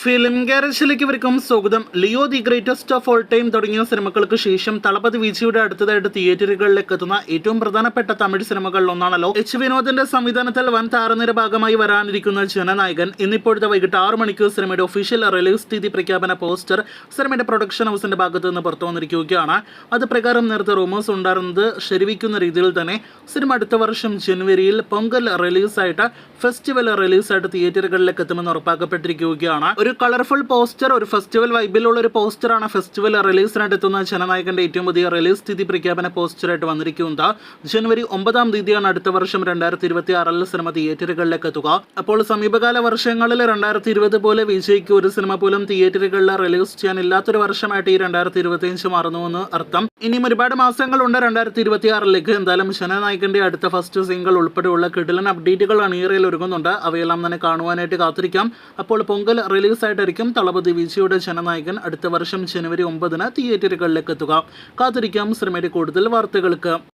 Film ഗാരേജിലേക്ക് ഇവർക്കും സ്വാഗതം. Leo the greatest of all time തുടങ്ങിയ സിനിമകൾക്ക് ശേഷം തളപതി വിജയുടെ അടുത്തതായിട്ട് തിയേറ്ററുകളിലേക്ക് എത്തുന്ന ഏറ്റവും പ്രധാനപ്പെട്ട തമിഴ് സിനിമകളിൽ ഒന്നാണല്ലോ എച്ച് വിനോദിന്റെ സംവിധാനത്തിൽ വൻ താരനിര ഭാഗമായി വരാനിരിക്കുന്ന ജനനായകൻ. ഇന്നിപ്പോഴത്തെ വൈകിട്ട് 6 മണിക്ക് സിനിമയുടെ ഒഫീഷ്യൽ റിലീസ് തീയതി പ്രഖ്യാപന പോസ്റ്റർ സിനിമയുടെ പ്രൊഡക്ഷൻ ഹൗസിന്റെ ഭാഗത്ത് നിന്ന് പുറത്തു വന്നിരിക്കുകയാണ്. അത് പ്രകാരം നേരത്തെ റൂമേഴ്സ് ഉണ്ടായിരുന്നത് ശരിവയ്ക്കുന്ന രീതിയിൽ തന്നെ സിനിമ അടുത്ത വർഷം ജനുവരിയിൽ പൊങ്കൽ റിലീസായിട്ട് ഫെസ്റ്റിവൽ റിലീസായിട്ട് തിയേറ്ററുകളിലേക്ക് എത്തുമെന്ന് ഉറപ്പാക്കപ്പെട്ടിരിക്കുകയാണ്. ഒരു കളർഫുൾ പോസ്റ്റർ, ഒരു ഫെസ്റ്റിവൽ വൈബിലുള്ള ഒരു പോസ്റ്ററാണ് ഫെസ്റ്റിവൽ റിലീസിനായിട്ട് എത്തുന്ന ജനനായകന്റെ ഏറ്റവും പുതിയ റിലീസ് തീയതി പ്രഖ്യാപന പോസ്റ്ററായിട്ട് വന്നിരിക്കുന്നത്. ജനുവരി 9 തീയതിയാണ് അടുത്ത വർഷം 2026 സിനിമ തിയേറ്ററുകളിലേക്ക് എത്തുക. അപ്പോൾ സമീപകാല വർഷങ്ങളിൽ 2020 പോലെ വിജയ്ക്ക് ഒരു സിനിമ പോലും തിയേറ്ററുകളിൽ റിലീസ് ചെയ്യാൻ ഇല്ലാത്തൊരു വർഷമായിട്ട് ഈ 2025 മാറുന്നുവെന്ന് അർത്ഥം. ഇനിയും ഒരുപാട് മാസങ്ങളുണ്ട് 2026. എന്തായാലും ജനനായകന്റെ അടുത്ത ഫസ്റ്റ് സിംഗിൾ ഉൾപ്പെടെയുള്ള കിടിലൻ അപ്ഡേറ്റുകൾ അണിയറയിൽ ഒരുങ്ങുന്നുണ്ട്. അവയെല്ലാം തന്നെ കാണുവാനായിട്ട് കാത്തിരിക്കാം. അപ്പോൾ പൊങ്കൽ റിലീസായിട്ടായിരിക്കും തളപതി വിജയുടെ ജനനായകൻ അടുത്ത വർഷം ജനുവരി 9 തിയേറ്ററുകളിലേക്ക് എത്തുക. കാത്തിരിക്കാം സിനിമയുടെ കൂടുതൽ വാർത്തകൾക്ക്.